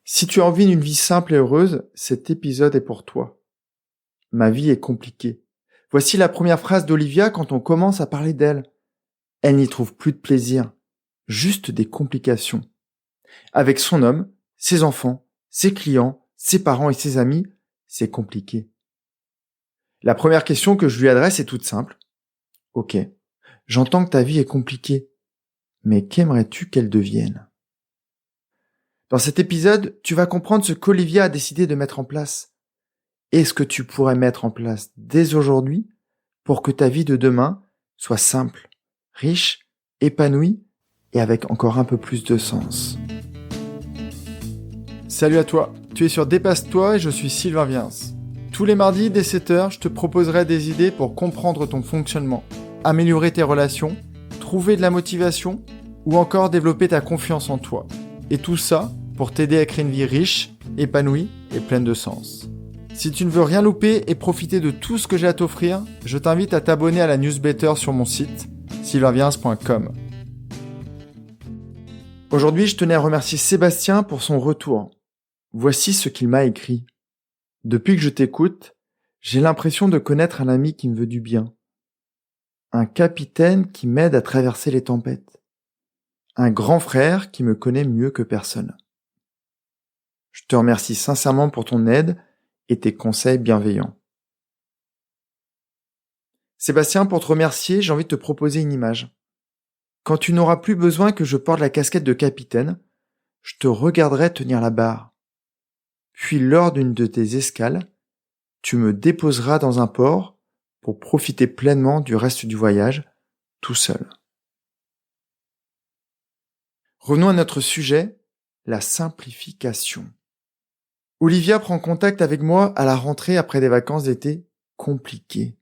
Si tu as envie d'une vie simple et heureuse, cet épisode est pour toi. Ma vie est compliquée. Voici la première phrase d'Olivia quand on commence à parler d'elle. Elle n'y trouve plus de plaisir, juste des complications. Avec son homme, ses enfants, ses clients, ses parents et ses amis, c'est compliqué. La première question que je lui adresse est toute simple. Ok, j'entends que ta vie est compliquée, mais qu'aimerais-tu qu'elle devienne ? Dans cet épisode, tu vas comprendre ce qu'Olivia a décidé de mettre en place et ce que tu pourrais mettre en place dès aujourd'hui pour que ta vie de demain soit simple, riche, épanouie et avec encore un peu plus de sens. Salut à toi, tu es sur Dépasse-toi et je suis Sylvain Viens. Tous les mardis dès 7h, je te proposerai des idées pour comprendre ton fonctionnement, améliorer tes relations, trouver de la motivation ou encore développer ta confiance en toi. Et tout ça pour t'aider à créer une vie riche, épanouie et pleine de sens. Si tu ne veux rien louper et profiter de tout ce que j'ai à t'offrir, je t'invite à t'abonner à la newsletter sur mon site, sylvainviens.com. Aujourd'hui, je tenais à remercier Sébastien pour son retour. Voici ce qu'il m'a écrit. Depuis que je t'écoute, j'ai l'impression de connaître un ami qui me veut du bien. Un capitaine qui m'aide à traverser les tempêtes. Un grand frère qui me connaît mieux que personne. Je te remercie sincèrement pour ton aide et tes conseils bienveillants. Sébastien, pour te remercier, j'ai envie de te proposer une image. Quand tu n'auras plus besoin que je porte la casquette de capitaine, je te regarderai tenir la barre. Puis lors d'une de tes escales, tu me déposeras dans un port pour profiter pleinement du reste du voyage, tout seul. Revenons à notre sujet, la simplification. Olivia prend contact avec moi à la rentrée après des vacances d'été compliquées.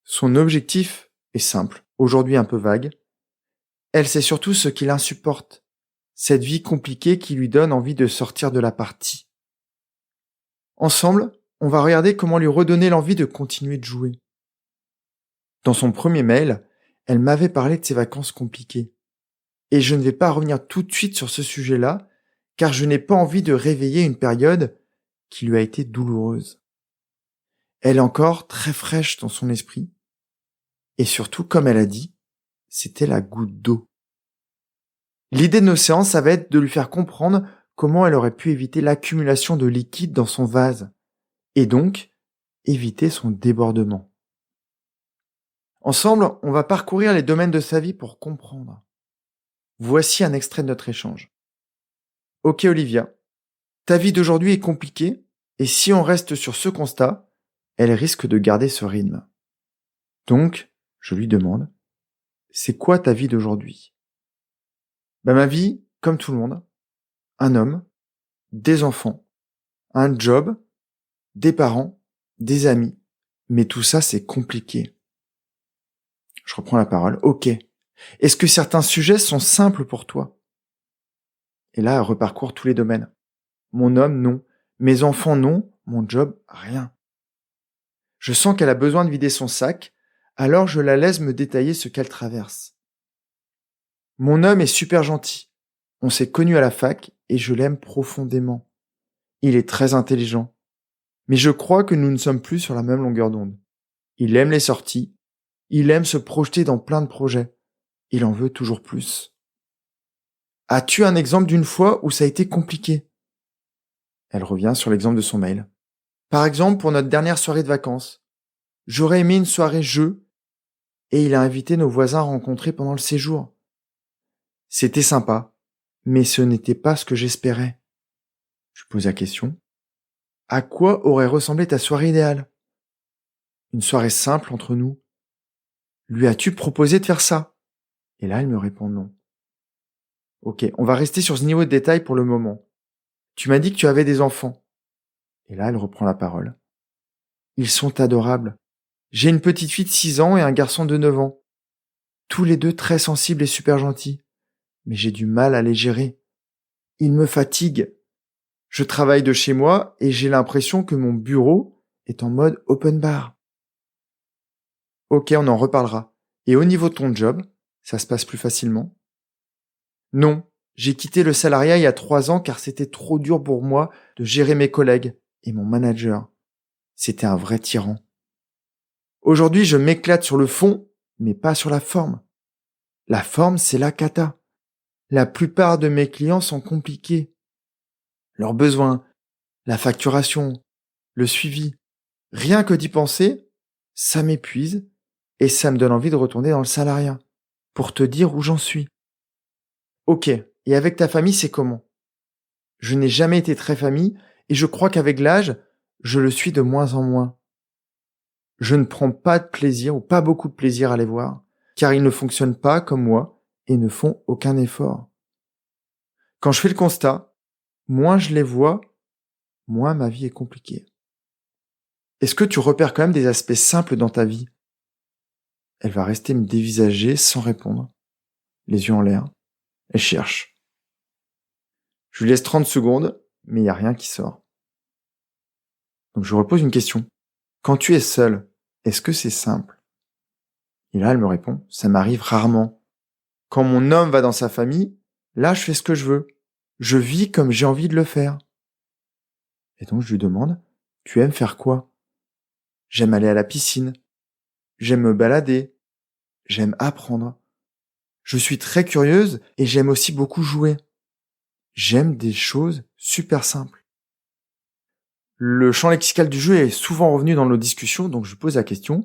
Son objectif est simple, aujourd'hui un peu vague. Elle sait surtout ce qui l'insupporte, cette vie compliquée qui lui donne envie de sortir de la partie. Ensemble, on va regarder comment lui redonner l'envie de continuer de jouer. Dans son premier mail, elle m'avait parlé de ses vacances compliquées. Et je ne vais pas revenir tout de suite sur ce sujet-là, car je n'ai pas envie de réveiller une période qui lui a été douloureuse. Elle est encore très fraîche dans son esprit, et surtout, comme elle a dit, c'était la goutte d'eau. L'idée de nos séances, ça va être de lui faire comprendre comment elle aurait pu éviter l'accumulation de liquide dans son vase, et donc éviter son débordement. Ensemble, on va parcourir les domaines de sa vie pour comprendre. Voici un extrait de notre échange. Ok Olivia, ta vie d'aujourd'hui est compliquée, et si on reste sur ce constat, elle risque de garder ce rythme. Donc, je lui demande, c'est quoi ta vie d'aujourd'hui ? Ma vie, comme tout le monde, un homme, des enfants, un job, des parents, des amis. Mais tout ça, c'est compliqué. Je reprends la parole. Ok. Est-ce que certains sujets sont simples pour toi ? Et là, elle reparcourt tous les domaines. Mon homme, non. Mes enfants, non. Mon job, rien. Je sens qu'elle a besoin de vider son sac, alors je la laisse me détailler ce qu'elle traverse. Mon homme est super gentil. On s'est connus à la fac et je l'aime profondément. Il est très intelligent. Mais je crois que nous ne sommes plus sur la même longueur d'onde. Il aime les sorties. Il aime se projeter dans plein de projets. Il en veut toujours plus. As-tu un exemple d'une fois où ça a été compliqué ? Elle revient sur l'exemple de son mail. Par exemple, pour notre dernière soirée de vacances. J'aurais aimé une soirée jeu et il a invité nos voisins à rencontrer pendant le séjour. C'était sympa, mais ce n'était pas ce que j'espérais. Je pose la question. À quoi aurait ressemblé ta soirée idéale ? Une soirée simple entre nous. Lui as-tu proposé de faire ça ? Et là, elle me répond non. Ok, on va rester sur ce niveau de détail pour le moment. Tu m'as dit que tu avais des enfants. Et là, elle reprend la parole. Ils sont adorables. J'ai une petite fille de 6 ans et un garçon de 9 ans. Tous les deux très sensibles et super gentils. Mais j'ai du mal à les gérer. Ils me fatiguent. Je travaille de chez moi et j'ai l'impression que mon bureau est en mode open bar. Ok, on en reparlera. Et au niveau de ton job, ça se passe plus facilement ? Non, J'ai quitté le salariat il y a 3 ans car c'était trop dur pour moi de gérer mes collègues et mon manager. C'était un vrai tyran. Aujourd'hui, je m'éclate sur le fond, mais pas sur la forme. La forme, c'est la cata. La plupart de mes clients sont compliqués. Leurs besoins, la facturation, le suivi. Rien que d'y penser, ça m'épuise et ça me donne envie de retourner dans le salariat pour te dire où j'en suis. Ok, et avec ta famille, c'est comment? Je n'ai jamais été très famille et je crois qu'avec l'âge, je le suis de moins en moins. Je ne prends pas de plaisir ou pas beaucoup de plaisir à les voir, car ils ne fonctionnent pas comme moi et ne font aucun effort. Quand je fais le constat, moins je les vois, moins ma vie est compliquée. Est-ce que tu repères quand même des aspects simples dans ta vie? Elle va rester me dévisager sans répondre, les yeux en l'air. Elle cherche. Je lui laisse 30 secondes, mais il n'y a rien qui sort. Donc je repose une question. Quand tu es seul, est-ce que c'est simple? Et là, elle me répond, ça m'arrive rarement. Quand mon homme va dans sa famille, là, je fais ce que je veux. Je vis comme j'ai envie de le faire. Et donc, je lui demande, tu aimes faire quoi? J'aime aller à la piscine. J'aime me balader. J'aime apprendre. Je suis très curieuse et j'aime aussi beaucoup jouer. J'aime des choses super simples. Le champ lexical du jeu est souvent revenu dans nos discussions, donc je pose la question,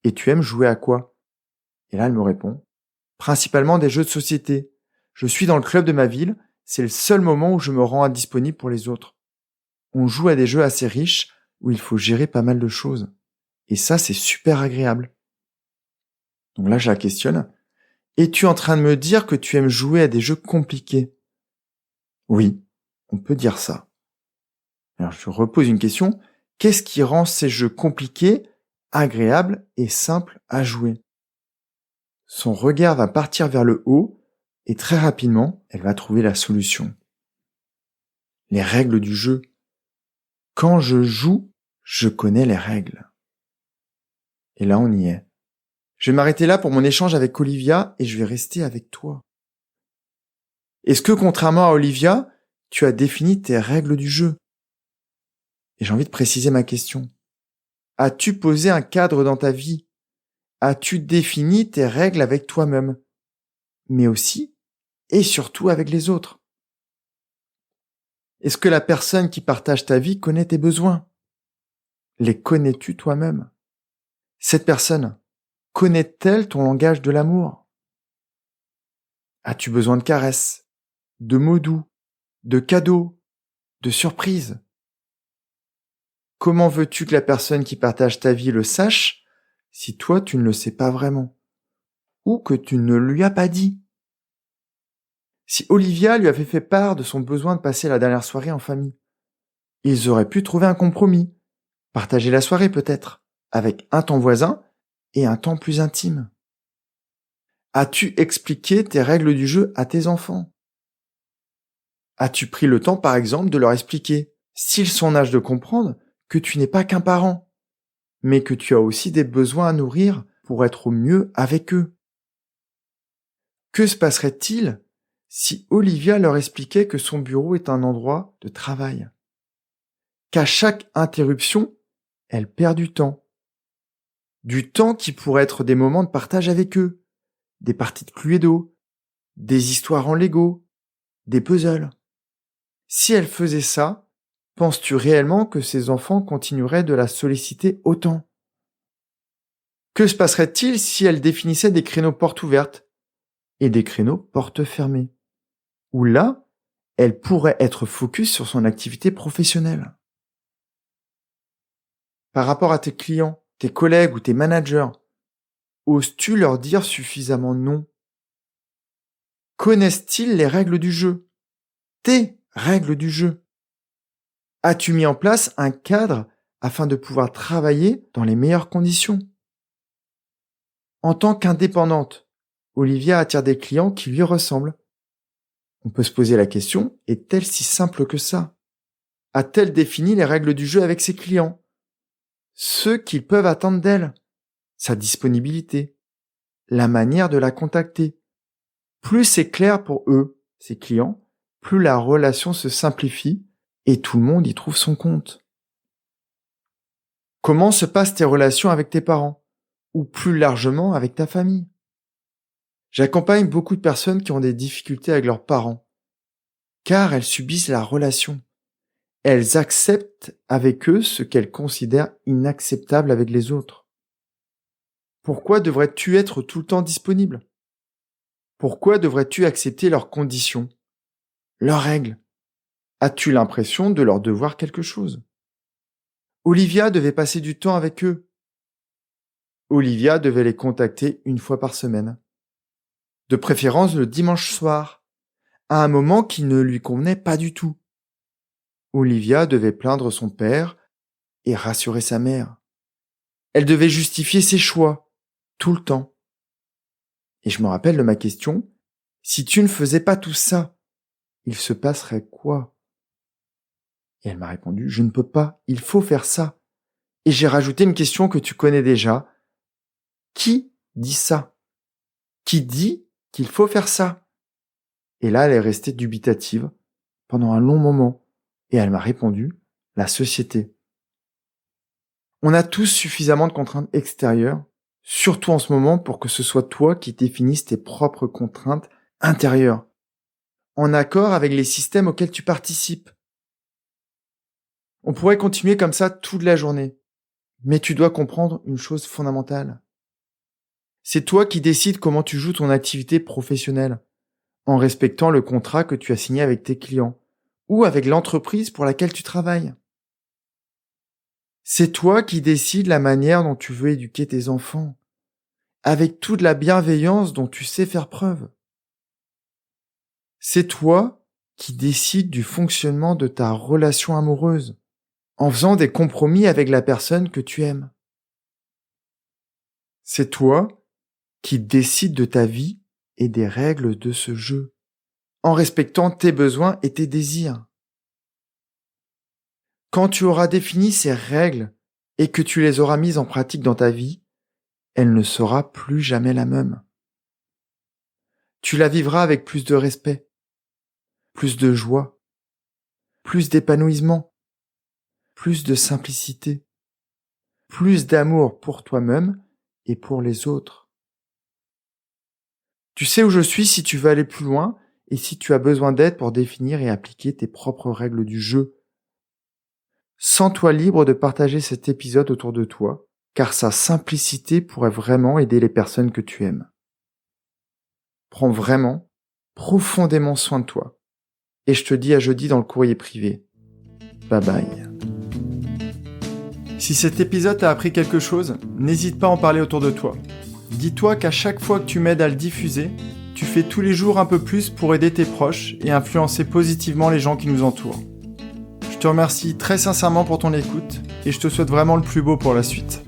et tu aimes jouer à quoi? Et là, elle me répond, principalement des jeux de société. Je suis dans le club de ma ville, c'est le seul moment où je me rends disponible pour les autres. On joue à des jeux assez riches où il faut gérer pas mal de choses. Et ça, c'est super agréable. Donc là, je la questionne. Es-tu en train de me dire que tu aimes jouer à des jeux compliqués? Oui, on peut dire ça. Alors je repose une question. Qu'est-ce qui rend ces jeux compliqués, agréables et simples à jouer? Son regard va partir vers le haut et très rapidement, elle va trouver la solution. Les règles du jeu. Quand je joue, je connais les règles. Et là, on y est. Je vais m'arrêter là pour mon échange avec Olivia et je vais rester avec toi. Est-ce que, contrairement à Olivia, tu as défini tes règles du jeu? Et j'ai envie de préciser ma question. As-tu posé un cadre dans ta vie? As-tu défini tes règles avec toi-même? Mais aussi, et surtout avec les autres. Est-ce que la personne qui partage ta vie connaît tes besoins? Les connais-tu toi-même? Cette personne, connaît-elle ton langage de l'amour? As-tu besoin de caresses, de mots doux, de cadeaux, de surprises? Comment veux-tu que la personne qui partage ta vie le sache si toi tu ne le sais pas vraiment? Ou que tu ne lui as pas dit? Si Olivia lui avait fait part de son besoin de passer la dernière soirée en famille, ils auraient pu trouver un compromis, partager la soirée peut-être, avec un temps voisin et un temps plus intime. As-tu expliqué tes règles du jeu à tes enfants? As-tu pris le temps, par exemple, de leur expliquer, s'ils sont en âge de comprendre, que tu n'es pas qu'un parent, mais que tu as aussi des besoins à nourrir pour être au mieux avec eux? Que se passerait-il si Olivia leur expliquait que son bureau est un endroit de travail? Qu'à chaque interruption, elle perd du temps. Du temps qui pourrait être des moments de partage avec eux, des parties de Cluedo, des histoires en Lego, des puzzles. Si elle faisait ça, penses-tu réellement que ses enfants continueraient de la solliciter autant? Que se passerait-il si elle définissait des créneaux portes ouvertes et des créneaux portes fermées, où là, elle pourrait être focus sur son activité professionnelle? Par rapport à tes clients, tes collègues ou tes managers, oses-tu leur dire suffisamment non? Connaissent-ils les règles du jeu? Tes règles du jeu? As-tu mis en place un cadre afin de pouvoir travailler dans les meilleures conditions? En tant qu'indépendante, Olivia attire des clients qui lui ressemblent. On peut se poser la question, est-elle si simple que ça? A-t-elle défini les règles du jeu avec ses clients? Ce qu'ils peuvent attendre d'elle, sa disponibilité, la manière de la contacter. Plus c'est clair pour eux, ses clients, plus la relation se simplifie et tout le monde y trouve son compte. Comment se passent tes relations avec tes parents ou plus largement avec ta famille? J'accompagne beaucoup de personnes qui ont des difficultés avec leurs parents, car elles subissent la relation. Elles acceptent avec eux ce qu'elles considèrent inacceptable avec les autres. Pourquoi devrais-tu être tout le temps disponible? Pourquoi devrais-tu accepter leurs conditions, leurs règles? As-tu l'impression de leur devoir quelque chose? Olivia devait passer du temps avec eux. Olivia devait les contacter une fois par semaine. De préférence le dimanche soir, à un moment qui ne lui convenait pas du tout. Olivia devait plaindre son père et rassurer sa mère. Elle devait justifier ses choix, tout le temps. Et je me rappelle de ma question, si tu ne faisais pas tout ça, il se passerait quoi? Et elle m'a répondu, je ne peux pas, il faut faire ça. Et j'ai rajouté une question que tu connais déjà. Qui dit ça? Qui dit qu'il faut faire ça? Et là, elle est restée dubitative pendant un long moment. Et elle m'a répondu, la société. On a tous suffisamment de contraintes extérieures, surtout en ce moment pour que ce soit toi qui définisses tes propres contraintes intérieures, en accord avec les systèmes auxquels tu participes. On pourrait continuer comme ça toute la journée, mais tu dois comprendre une chose fondamentale. C'est toi qui décides comment tu joues ton activité professionnelle, en respectant le contrat que tu as signé avec tes clients ou avec l'entreprise pour laquelle tu travailles. C'est toi qui décides la manière dont tu veux éduquer tes enfants, avec toute la bienveillance dont tu sais faire preuve. C'est toi qui décides du fonctionnement de ta relation amoureuse, en faisant des compromis avec la personne que tu aimes. C'est toi qui décides de ta vie et des règles de ce jeu, en respectant tes besoins et tes désirs. Quand tu auras défini ces règles et que tu les auras mises en pratique dans ta vie, elle ne sera plus jamais la même. Tu la vivras avec plus de respect, plus de joie, plus d'épanouissement, plus de simplicité, plus d'amour pour toi-même et pour les autres. Tu sais où je suis si tu veux aller plus loin et si tu as besoin d'aide pour définir et appliquer tes propres règles du jeu. Sens-toi libre de partager cet épisode autour de toi, car sa simplicité pourrait vraiment aider les personnes que tu aimes. Prends vraiment, profondément soin de toi. Et je te dis à jeudi dans le courrier privé. Bye bye. Si cet épisode t'a appris quelque chose, n'hésite pas à en parler autour de toi. Dis-toi qu'à chaque fois que tu m'aides à le diffuser, tu fais tous les jours un peu plus pour aider tes proches et influencer positivement les gens qui nous entourent. Je te remercie très sincèrement pour ton écoute et je te souhaite vraiment le plus beau pour la suite.